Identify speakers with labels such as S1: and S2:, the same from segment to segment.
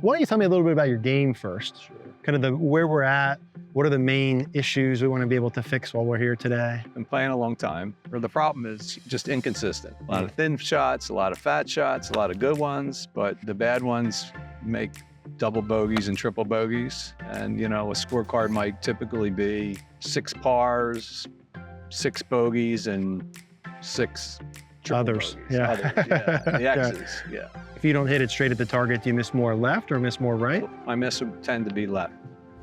S1: Why don't you tell me a little bit about your game first?
S2: Sure.
S1: Kind of where we're at, what are the main issues we want to be able to fix while we're here today?
S2: Been playing a long time. Or the problem is just inconsistent. A lot of thin shots, a lot of fat shots, a lot of good ones, but the bad ones make double bogeys and triple bogeys. And you know, a scorecard might typically be 6 pars, 6 bogeys, and 6
S1: Others.
S2: bogeys.
S1: Yeah.
S2: Others, yeah. The X's, yeah.
S1: If you don't hit it straight at the target, do you miss more left or miss more right?
S2: My miss would tend to be left.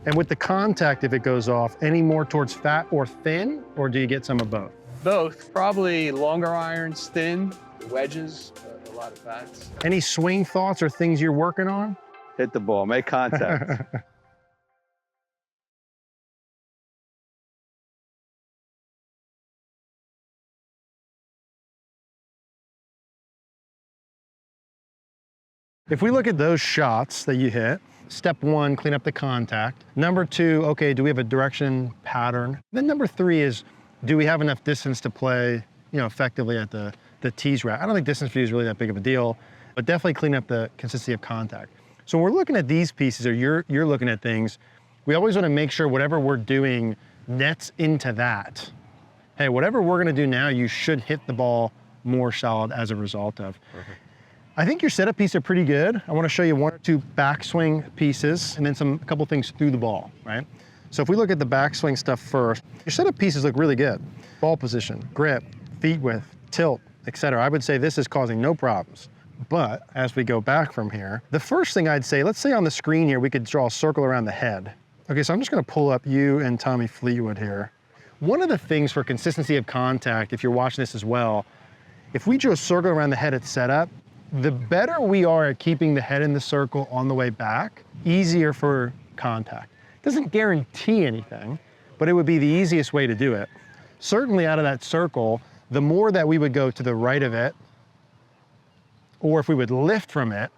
S1: And with the contact, if it goes off, any more towards fat or thin, or do you get some of both?
S2: Both. Probably longer irons, thin, wedges, a lot of fats.
S1: Any swing thoughts or things you're working on?
S2: Hit the ball, make contact.
S1: If we look at those shots that you hit, step 1, clean up the contact. Number 2, okay, do we have a direction pattern? Then number 3 is, do we have enough distance to play, effectively at the tees rack? I don't think distance for you is really that big of a deal, but definitely clean up the consistency of contact. So when we're looking at these pieces, or you're looking at things, we always want to make sure whatever we're doing nets into that. Hey, whatever we're going to do now, you should hit the ball more solid as a result of.
S2: Perfect.
S1: I think your setup pieces are pretty good. I want to show you 1 or 2 backswing pieces and then a couple things through the ball, right? So if we look at the backswing stuff first, your setup pieces look really good. Ball position, grip, feet width, tilt, etc. I would say this is causing no problems. But as we go back from here, the first thing I'd say, let's say on the screen here, we could draw a circle around the head. Okay, so I'm just going to pull up you and Tommy Fleetwood here. One of the things for consistency of contact, if you're watching this as well, if we drew a circle around the head at setup, the better we are at keeping the head in the circle on the way back, easier for contact. Doesn't guarantee anything, but it would be the easiest way to do it. Certainly out of that circle, the more that we would go to the right of it, or if we would lift from it,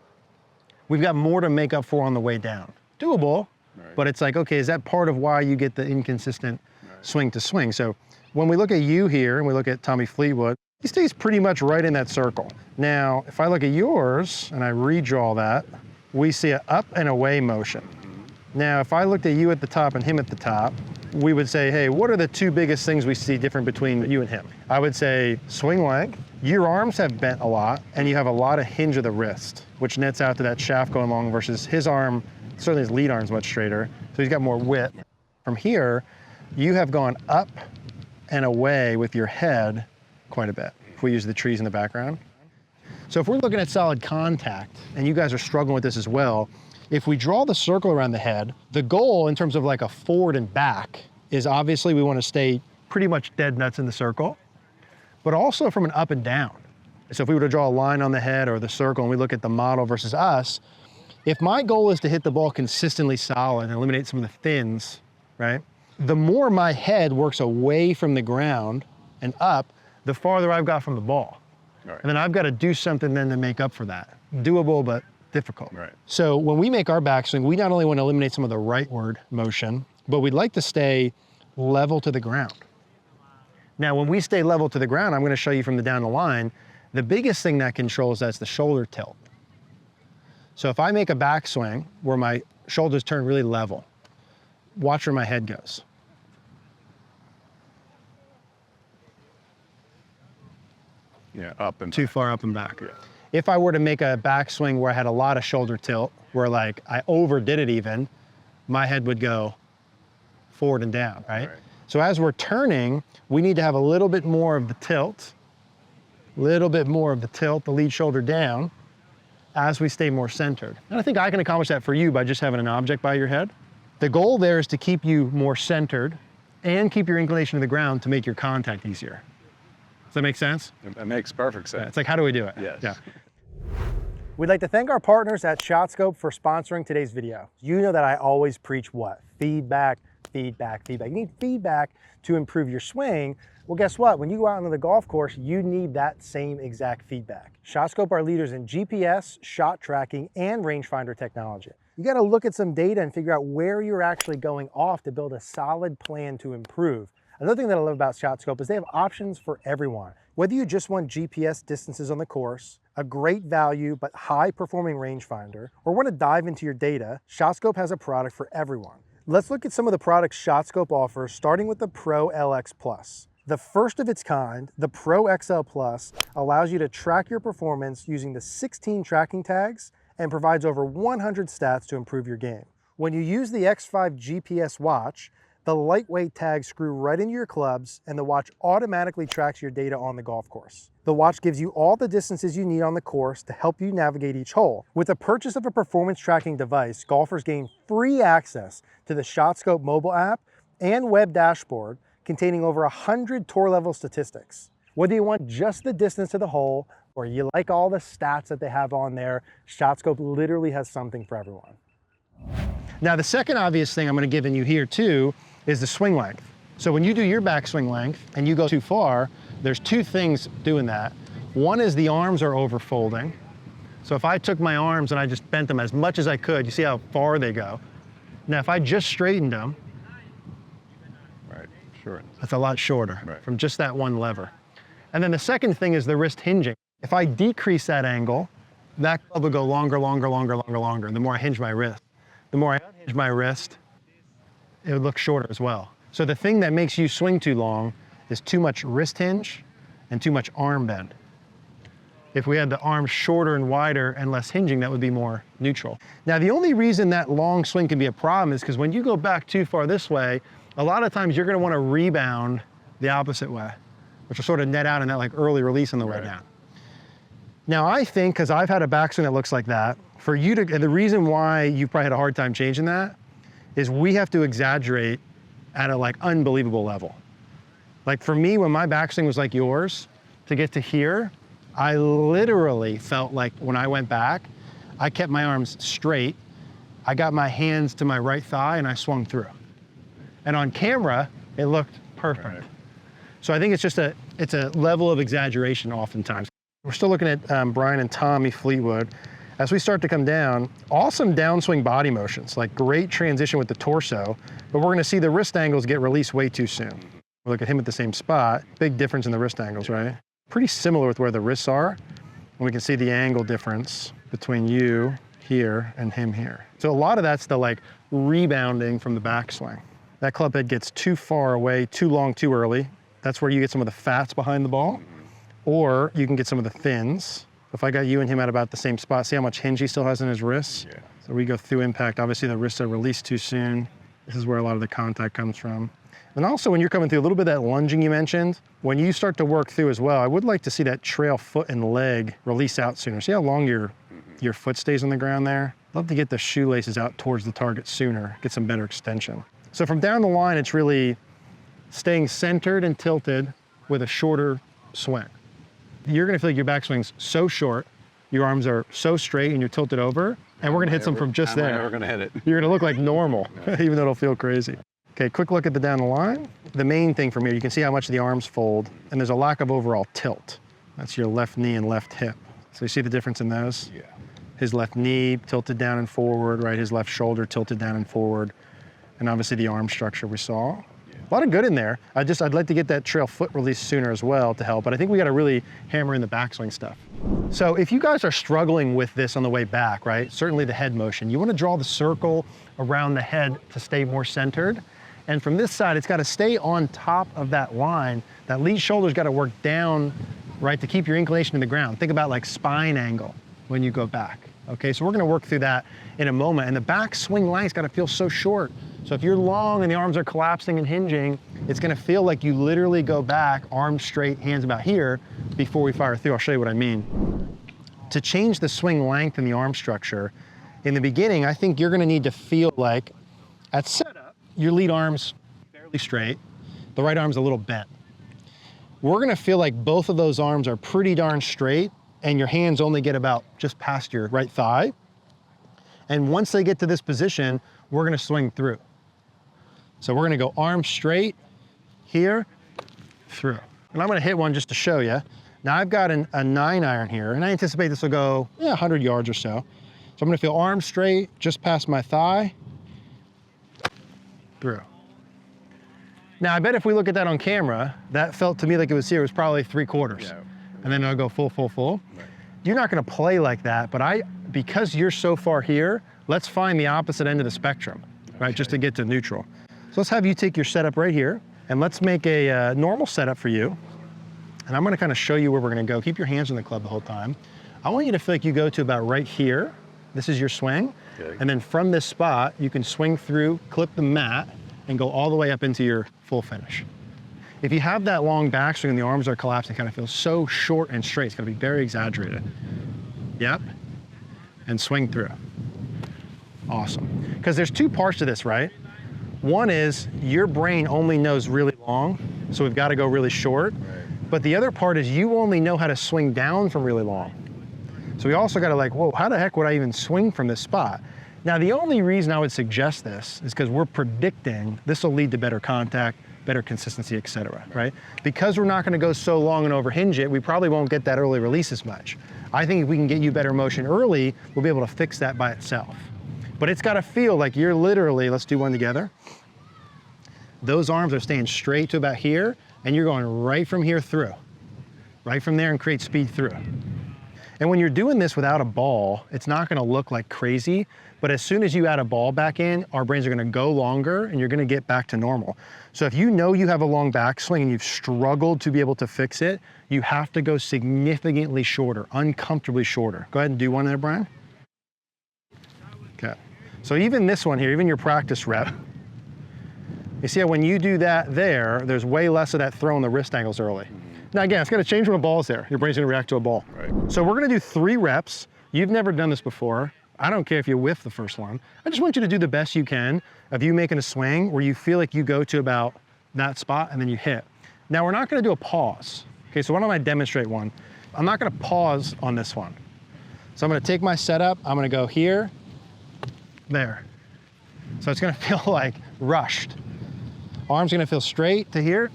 S1: we've got more to make up for on the way down. Doable, right. But it's like, okay, is that part of why you get the inconsistent swing to swing? So when we look at you here and we look at Tommy Fleetwood, he stays pretty much right in that circle. Now, if I look at yours and I redraw that, we see an up and away motion. Now, if I looked at you at the top and him at the top, we would say, hey, what are the 2 biggest things we see different between you and him? I would say swing length. Your arms have bent a lot and you have a lot of hinge of the wrist, which nets out to that shaft going long versus his arm, certainly his lead arm's much straighter, so he's got more width. From here, you have gone up and away with your head quite a bit, if we use the trees in the background. So if we're looking at solid contact, and you guys are struggling with this as well, if we draw the circle around the head, the goal in terms of like a forward and back is obviously we want to stay pretty much dead nuts in the circle, but also from an up and down. So if we were to draw a line on the head or the circle and we look at the model versus us, if my goal is to hit the ball consistently solid and eliminate some of the thins, right? The more my head works away from the ground and up, the farther I've got from the ball. Right. And then I've got to do something then to make up for that. Doable, but difficult.
S2: Right.
S1: So when we make our backswing, we not only want to eliminate some of the rightward motion, but we'd like to stay level to the ground. Now, when we stay level to the ground, I'm going to show you from the down the line, the biggest thing that controls that's the shoulder tilt. So if I make a backswing where my shoulders turn really level, watch where my head goes.
S2: Yeah, up and
S1: too
S2: back.
S1: far up and back.
S2: Yeah.
S1: If I were to make a backswing where I had a lot of shoulder tilt, where like I overdid it even, my head would go forward and down, right? So as we're turning, we need to have a little bit more of the tilt, the lead shoulder down, as we stay more centered. And I think I can accomplish that for you by just having an object by your head. The goal there is to keep you more centered and keep your inclination to the ground to make your contact easier. Does that make sense?
S2: It makes perfect sense.
S1: Yeah, it's like, how do we do it?
S2: Yes.
S1: Yeah. We'd like to thank our partners at ShotScope for sponsoring today's video. You know that I always preach what? Feedback, feedback, feedback. You need feedback to improve your swing. Well, guess what? When you go out onto the golf course, you need that same exact feedback. ShotScope are leaders in GPS, shot tracking, and rangefinder technology. You got to look at some data and figure out where you're actually going off to build a solid plan to improve. Another thing that I love about ShotScope is they have options for everyone. Whether you just want GPS distances on the course, A great value but high performing rangefinder, or want to dive into your data, ShotScope has a product for everyone. Let's look at some of the products ShotScope offers, starting with the Pro LX Plus. The first of its kind, the Pro XL Plus, allows you to track your performance using the 16 tracking tags and provides over 100 stats to improve your game. When you use the X5 GPS watch, the lightweight tags screw right into your clubs and the watch automatically tracks your data on the golf course. The watch gives you all the distances you need on the course to help you navigate each hole. With the purchase of a performance tracking device, golfers gain free access to the ShotScope mobile app and web dashboard containing over 100 tour level statistics. Whether you want just the distance to the hole or you like all the stats that they have on there, ShotScope literally has something for everyone. Now, the second obvious thing I'm going to give you here too is the swing length. So when you do your backswing length and you go too far, there's two things doing that. One is the arms are overfolding. So if I took my arms and I just bent them as much as I could, you see how far they go. Now, if I just straightened them,
S2: Right, sure.
S1: that's a lot shorter from just that one lever. And then the second thing is the wrist hinging. If I decrease that angle, that club will go longer, longer, longer, longer, longer. The more I hinge my wrist. The more I unhinge my wrist, it would look shorter as well. So the thing that makes you swing too long is too much wrist hinge and too much arm bend. If we had the arms shorter and wider and less hinging, that would be more neutral. Now, the only reason that long swing can be a problem is because when you go back too far this way, a lot of times you're going to want to rebound the opposite way, which will sort of net out in that like early release on the way down. Now, I think, because I've had a backswing that looks like that, for you to, and the reason why you probably had a hard time changing that is we have to exaggerate at a like unbelievable level. Like for me, when my backswing was like yours, to get to here, I literally felt like when I went back, I kept my arms straight, I got my hands to my right thigh and I swung through. And on camera, it looked perfect. Right. So I think it's just it's a level of exaggeration oftentimes. We're still looking at Brian and Tommy Fleetwood. As we start to come down, awesome downswing body motions, like great transition with the torso, but we're gonna see the wrist angles get released way too soon. We look at him at the same spot, big difference in the wrist angles, right? Pretty similar with where the wrists are, and we can see the angle difference between you here and him here. So a lot of that's the like rebounding from the backswing. That club head gets too far away, too long, too early. That's where you get some of the fats behind the ball, or you can get some of the thins. If I got you and him at about the same spot, see how much hinge he still has in his wrists? Yeah. So we go through impact. Obviously the wrists are released too soon. This is where a lot of the contact comes from. And also when you're coming through a little bit of that lunging you mentioned, when you start to work through as well, I would like to see that trail foot and leg release out sooner. See how long your foot stays on the ground there? Love to get the shoelaces out towards the target sooner, get some better extension. So from down the line, it's really staying centered and tilted with a shorter swing. You're gonna feel like your backswing's so short, your arms are so straight and you're tilted over, and we're gonna hit some from just there.
S2: We're gonna hit it.
S1: You're gonna look like normal, even though it'll feel crazy. Okay, quick look at the down the line. The main thing from here, you can see how much the arms fold, and there's a lack of overall tilt. That's your left knee and left hip. So you see the difference in those? Yeah. His left knee tilted down and forward, right? His left shoulder tilted down and forward. And obviously the arm structure we saw. A lot of good in there. I'd like to get that trail foot release sooner as well to help, but I think we got to really hammer in the backswing stuff. So if you guys are struggling with this on the way back, right? Certainly the head motion. You want to draw the circle around the head to stay more centered. And from this side, it's got to stay on top of that line. That lead shoulder's got to work down, right, to keep your inclination in the ground. Think about like spine angle when you go back. Okay, so we're going to work through that in a moment. And the backswing line's got to feel so short. So if you're long and the arms are collapsing and hinging, it's gonna feel like you literally go back, arms straight, hands about here, before we fire through. I'll show you what I mean. To change the swing length and the arm structure, in the beginning, I think you're gonna need to feel like, at setup, your lead arm's fairly straight, the right arm's a little bent. We're gonna feel like both of those arms are pretty darn straight, and your hands only get about just past your right thigh. And once they get to this position, we're gonna swing through. So we're gonna go arms straight, here, through. And I'm gonna hit one just to show you. Now I've got a 9-iron here, and I anticipate this will go 100 yards or so. So I'm gonna feel arms straight, just past my thigh, through. Now I bet if we look at that on camera, that felt to me like it was here, it was probably 3/4. Yeah. And then I'll go full, full, full. Right. you're not gonna play like that, but because you're so far here, let's find the opposite end of the spectrum, right? Just to get to neutral. So let's have you take your setup right here, and let's make a normal setup for you. And I'm gonna kind of show you where we're gonna go. Keep your hands on the club the whole time. I want you to feel like you go to about right here. This is your swing. Okay. And then from this spot, you can swing through, clip the mat, and go all the way up into your full finish. If you have that long backswing and the arms are collapsing, it kind of feels so short and straight. It's gonna be very exaggerated. Yep. And swing through. Awesome. Because there's two parts to this, right? One is your brain only knows really long, so we've got to go really short. Right. But the other part is you only know how to swing down from really long. So we also got to like, whoa, how the heck would I even swing from this spot? Now, the only reason I would suggest this is because we're predicting this will lead to better contact, better consistency, et cetera, right? Because we're not going to go so long and overhinge it, we probably won't get that early release as much. I think if we can get you better motion early, we'll be able to fix that by itself. But it's got to feel like you're literally, let's do one together. Those arms are staying straight to about here, and you're going right from here through. Right from there and create speed through. And when you're doing this without a ball, it's not gonna look like crazy, but as soon as you add a ball back in, our brains are gonna go longer and you're gonna get back to normal. So if you know you have a long backswing and you've struggled to be able to fix it, you have to go significantly shorter, uncomfortably shorter. Go ahead and do one there, Brian. Okay. So even this one here, even your practice rep, you see how when you do that there's way less of that throw in the wrist angles early. Now again, it's gonna change when a ball's there. Your brain's gonna react to a ball. Right. So we're gonna do 3 reps. You've never done this before. I don't care if you whiff the first one. I just want you to do the best you can of you making a swing where you feel like you go to about that spot and then you hit. Now we're not gonna do a pause. Okay, so why don't I demonstrate one? I'm not gonna pause on this one. So I'm gonna take my setup, I'm gonna go here, there. So it's gonna feel like rushed. Arm's gonna feel straight to here,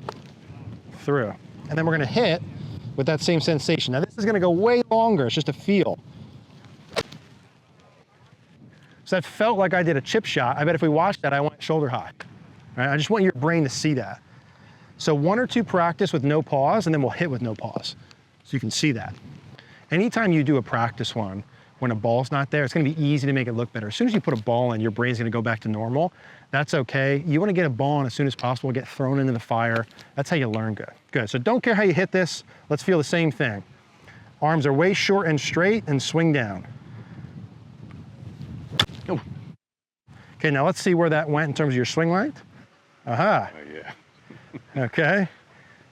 S1: through. And then we're gonna hit with that same sensation. Now this is gonna go way longer, it's just a feel. So that felt like I did a chip shot. I bet if we watched that, I went shoulder high. Right? I just want your brain to see that. So 1 or 2 practice with no pause, and then we'll hit with no pause. So you can see that. Anytime you do a practice one, when a ball's not there, it's gonna be easy to make it look better. As soon as you put a ball in, your brain's gonna go back to normal. That's okay. You wanna get a ball in as soon as possible, get thrown into the fire. That's how you learn good. Good, so don't care how you hit this. Let's feel the same thing. Arms are way short and straight and swing down. Oh. Okay, now let's see where that went in terms of your swing length. Aha.
S2: Oh, yeah.
S1: Okay.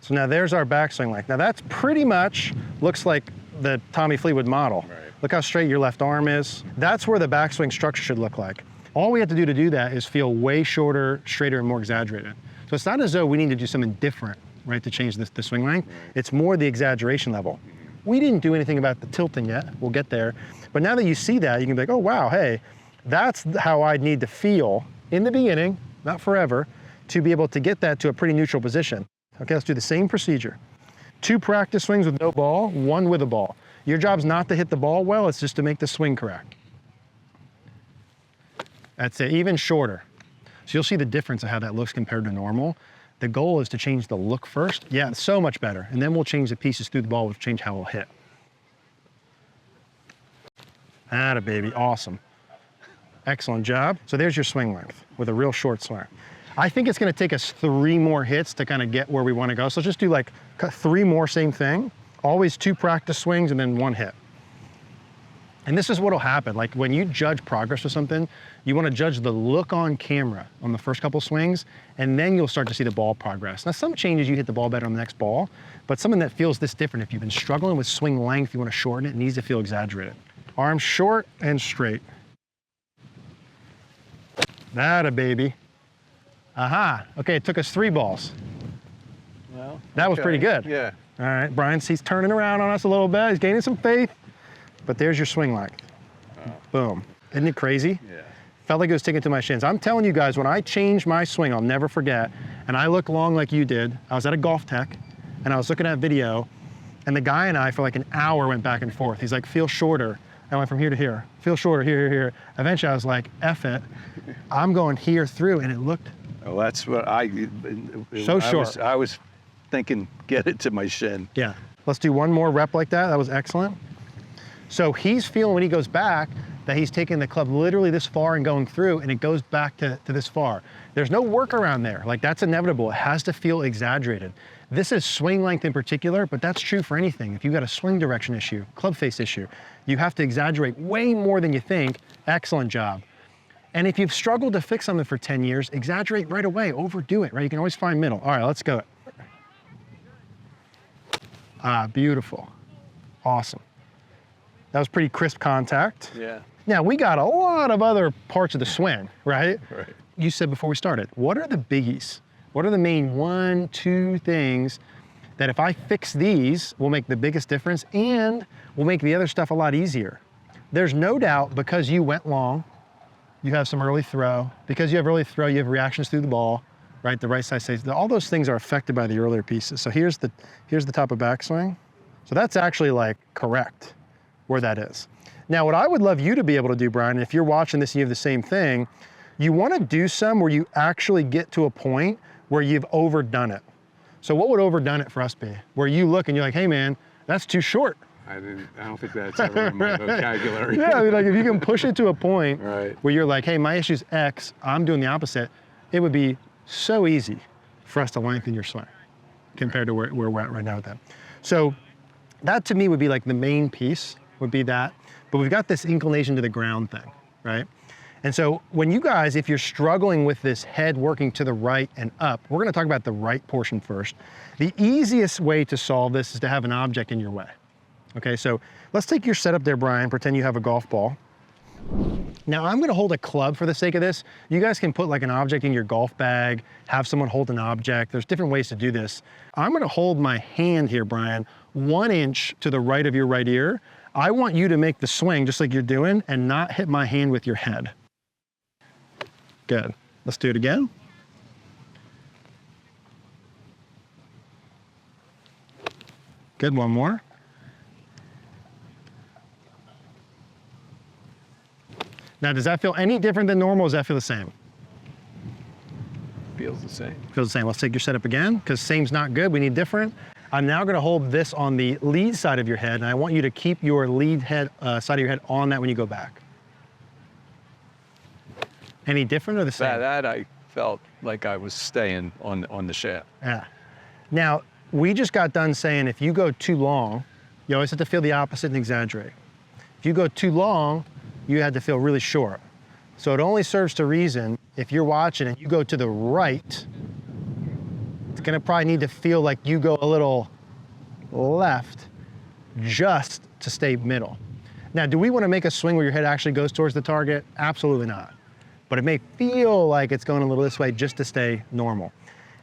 S1: So now there's our backswing length. Now that's pretty much looks like the Tommy Fleetwood model. Right. Look how straight your left arm is. That's where the backswing structure should look like. All we have to do that is feel way shorter, straighter, and more exaggerated. So it's not as though we need to do something different, right, to change the swing length. Right. It's more the exaggeration level. We didn't do anything about the tilting yet. We'll get there. But now that you see that, you can be like, oh, wow, hey, that's how I'd need to feel in the beginning, not forever, to be able to get that to a pretty neutral position. Okay, let's do the same procedure. 2 practice swings with no ball, 1 with a ball. Your job's not to hit the ball well, it's just to make the swing correct. That's it, even shorter. So you'll see the difference of how that looks compared to normal. The goal is to change the look first. Yeah, it's so much better. And then we'll change the pieces through the ball, we'll change how it'll hit. Atta baby, awesome. Excellent job. So there's your swing length with a real short swing. I think it's gonna take us 3 more hits to kind of get where we wanna go. So let's just do like 3 more, same thing. Always 2 practice swings and then 1 hit. And this is what'll happen. Like when you judge progress or something, you wanna judge the look on camera on the first couple swings, and then you'll start to see the ball progress. Now some changes you hit the ball better on the next ball, but something that feels this different, if you've been struggling with swing length, you wanna shorten it, it needs to feel exaggerated. Arms short and straight. Atta baby. Aha, okay, it took us 3 balls. Well, that was pretty good.
S2: Yeah.
S1: All right, Brian, he's turning around on us a little bit. He's gaining some faith, but there's your swing length. Oh. Boom. Isn't it crazy? Yeah. Felt like it was sticking to my shins. I'm telling you guys, when I changed my swing, I'll never forget, and I looked long like you did. I was at a golf tech, and I was looking at video, and the guy and I, for like an hour, went back and forth. He's like, feel shorter. I went from here to here. Feel shorter, here, here, here. Eventually, I was like, F it. I'm going here through, and it looked
S2: well, that's what
S1: short.
S2: I was thinking, get it to my shin.
S1: Yeah. Let's do 1 more rep like that. That was excellent. So he's feeling when he goes back that he's taking the club literally this far and going through, and it goes back to this far. There's no workaround there. Like, that's inevitable. It has to feel exaggerated. This is swing length in particular, but that's true for anything. If you've got a swing direction issue, club face issue, you have to exaggerate way more than you think. Excellent job. And if you've struggled to fix something for 10 years, exaggerate right away, overdo it, right? You can always find middle. All right, let's go. Ah, beautiful. Awesome. That was pretty crisp contact.
S2: Yeah.
S1: Now, we got a lot of other parts of the swing, right?
S2: Right.
S1: You said before we started, what are the biggies? What are the main 1, 2 things that if I fix these will make the biggest difference and will make the other stuff a lot easier? There's no doubt, because you went long, you have some early throw. Because you have early throw, you have reactions through the ball, right? The right side stays. All those things are affected by the earlier pieces. So here's the top of backswing. So that's actually like correct where that is. Now, what I would love you to be able to do, Brian, if you're watching this and you have the same thing, you want to do some where you actually get to a point where you've overdone it. So what would overdone it for us be? Where you look and you're like, hey man, that's too short.
S3: I don't think that's ever in my vocabulary.
S1: Yeah, I mean, like if you can push it to a point
S3: Right.
S1: where you're like, hey, my issue's X, I'm doing the opposite, it would be so easy for us to lengthen your swing compared to where we're at right now with that. So that to me would be like the main piece, would be that. But we've got this inclination to the ground thing, right? And so when you guys, if you're struggling with this head working to the right and up, we're gonna talk about the right portion first. The easiest way to solve this is to have an object in your way. Okay, so let's take your setup there, Brian. Pretend you have a golf ball. Now I'm gonna hold a club for the sake of this. You guys can put like an object in your golf bag, have someone hold an object. There's different ways to do this. I'm gonna hold my hand here, Brian, 1 inch to the right of your right ear. I want you to make the swing just like you're doing and not hit my hand with your head. Good, let's do it again. Good, one more. Now, does that feel any different than normal, or does that feel the same?
S2: Feels the same.
S1: Feels the same. Let's take your setup again, because same's not good, we need different. I'm now gonna hold this on the lead side of your head, and I want you to keep your lead head, side of your head on that when you go back. Any different or the same?
S2: That I felt like I was staying on the shaft.
S1: Yeah. Now, we just got done saying if you go too long, you always have to feel the opposite and exaggerate. If you go too long, you had to feel really short. So it only serves to reason if you're watching and you go to the right, it's gonna probably need to feel like you go a little left just to stay middle. Now, do we wanna make a swing where your head actually goes towards the target? Absolutely not. But it may feel like it's going a little this way just to stay normal.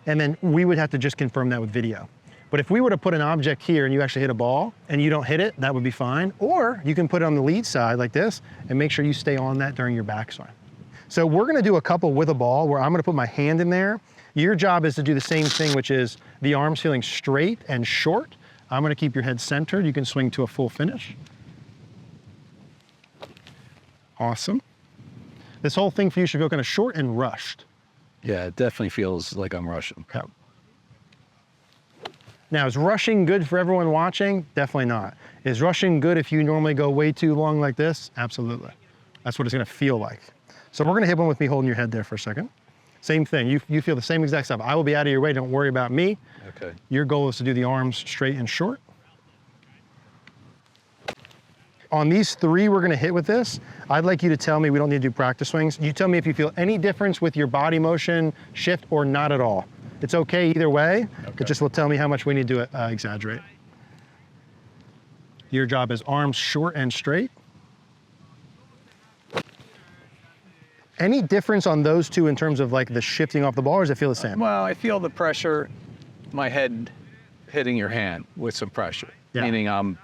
S1: And then we would have to just confirm that with video. But if we were to put an object here and you actually hit a ball and you don't hit it, that would be fine. Or you can put it on the lead side like this and make sure you stay on that during your backswing. So we're gonna do a couple with a ball where I'm gonna put my hand in there. Your job is to do the same thing, which is the arms feeling straight and short. I'm gonna keep your head centered. You can swing to a full finish. Awesome. This whole thing for you should feel kind of short and rushed.
S2: Yeah, it definitely feels like I'm rushing.
S1: Okay. Now, is rushing good for everyone watching? Definitely not. Is rushing good if you normally go way too long like this? Absolutely. That's what it's gonna feel like. So we're gonna hit one with me holding your head there for a second. Same thing, you feel the same exact stuff. I will be out of your way, don't worry about me.
S2: Okay.
S1: Your goal is to do the arms straight and short. On these 3 we're gonna hit with this, I'd like you to tell me, we don't need to do practice swings. You tell me if you feel any difference with your body motion, shift, or not at all. It's okay either way.
S2: Okay.
S1: It just will tell me how much we need to exaggerate. Your job is arms short and straight. Any difference on those 2 in terms of like the shifting off the ball, or does it feel the same?
S2: Well, I feel the pressure, my head hitting your hand with some pressure,
S1: Yeah.
S2: meaning I'm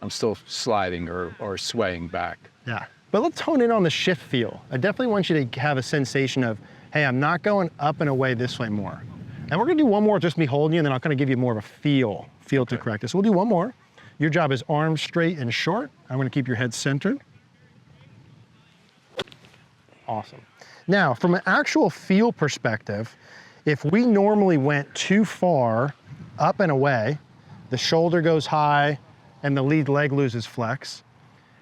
S2: still sliding or swaying back.
S1: Yeah, but let's hone in on the shift feel. I definitely want you to have a sensation of, hey, I'm not going up and away this way more. And we're gonna do one more, just me holding you, and then I'll kind of give you more of a feel to correct this. We'll do one more. Your job is arms straight and short. I'm gonna keep your head centered. Awesome. Now, from an actual feel perspective, if we normally went too far up and away, the shoulder goes high, and the lead leg loses flex.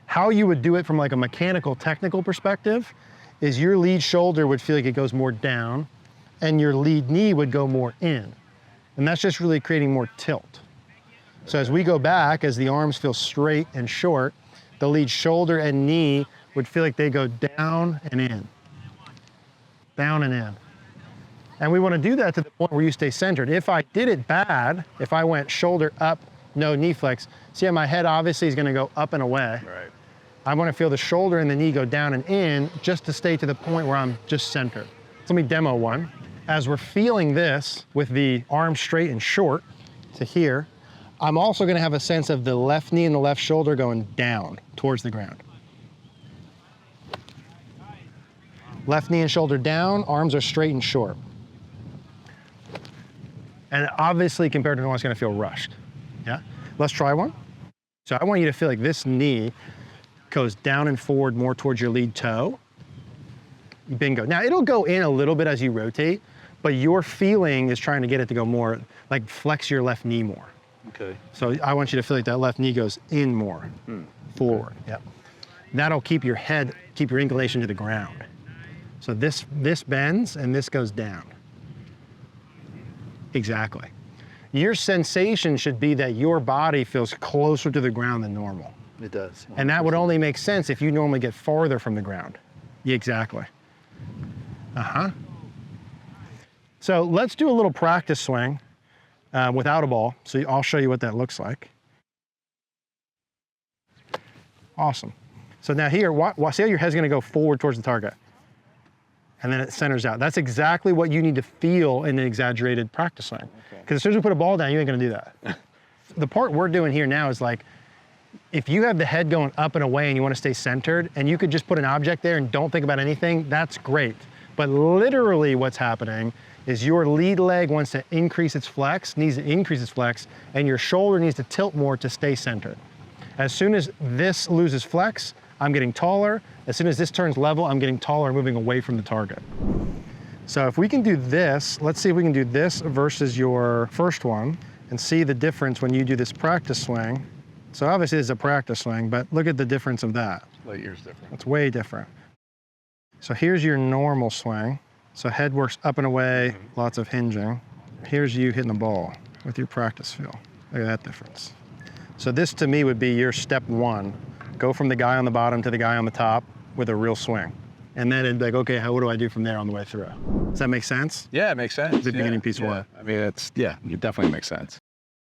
S1: How you would do it from like a mechanical, technical perspective is your lead shoulder would feel like it goes more down and your lead knee would go more in. And that's just really creating more tilt. So as we go back, as the arms feel straight and short, the lead shoulder and knee would feel like they go down and in, down and in. And we want to do that to the point where you stay centered. If I did it bad, if I went shoulder up, no knee flex, see how my head obviously is going to go up and away.
S3: Right.
S1: I want to feel the shoulder and the knee go down and in just to stay to the point where I'm just centered. So let me demo one. As we're feeling this with the arm straight and short to here, I'm also going to have a sense of the left knee and the left shoulder going down towards the ground. Left knee and shoulder down, arms are straight and short. And obviously compared to normal, it's going to feel rushed. Yeah? Let's try one. So I want you to feel like this knee goes down and forward more towards your lead toe. Bingo. Now it'll go in a little bit as you rotate, but your feeling is trying to get it to go more, like flex your left knee more.
S3: Okay.
S1: So I want you to feel like that left knee goes in more, forward. Yep. That'll keep your head, keep your inclination to the ground. So this bends and this goes down. Exactly. Your sensation should be that your body feels closer to the ground than normal.
S3: It does.
S1: And that would only make sense if you normally get farther from the ground. Yeah, exactly. Uh-huh. So let's do a little practice swing without a ball. So I'll show you what that looks like. Awesome. So now here, see how your head's gonna go forward towards the target. And then it centers out. That's exactly what you need to feel in an exaggerated practice swing. Because as soon as we put a ball down, you ain't gonna do that. The part we're doing here now is like, if you have the head going up and away and you want to stay centered and you could just put an object there and don't think about anything, that's great. But literally what's happening is your lead leg wants to increase its flex, needs to increase its flex, and your shoulder needs to tilt more to stay centered. As soon as this loses flex, I'm getting taller. As soon as this turns level, I'm getting taller and moving away from the target. So if we can do this, let's see if we can do this versus your first one and see the difference when you do this practice swing. So obviously it's a practice swing, but look at the difference of that.
S3: Light years different.
S1: It's way different. So here's your normal swing. So head works up and away, lots of hinging. Here's you hitting the ball with your practice feel. Look at that difference. So this to me would be your step one. Go from the guy on the bottom to the guy on the top with a real swing. And then it'd be like, okay, what do I do from there on the way through? Does that make sense?
S2: Yeah, it makes sense.
S1: The beginning piece one.
S2: I mean, it definitely makes sense.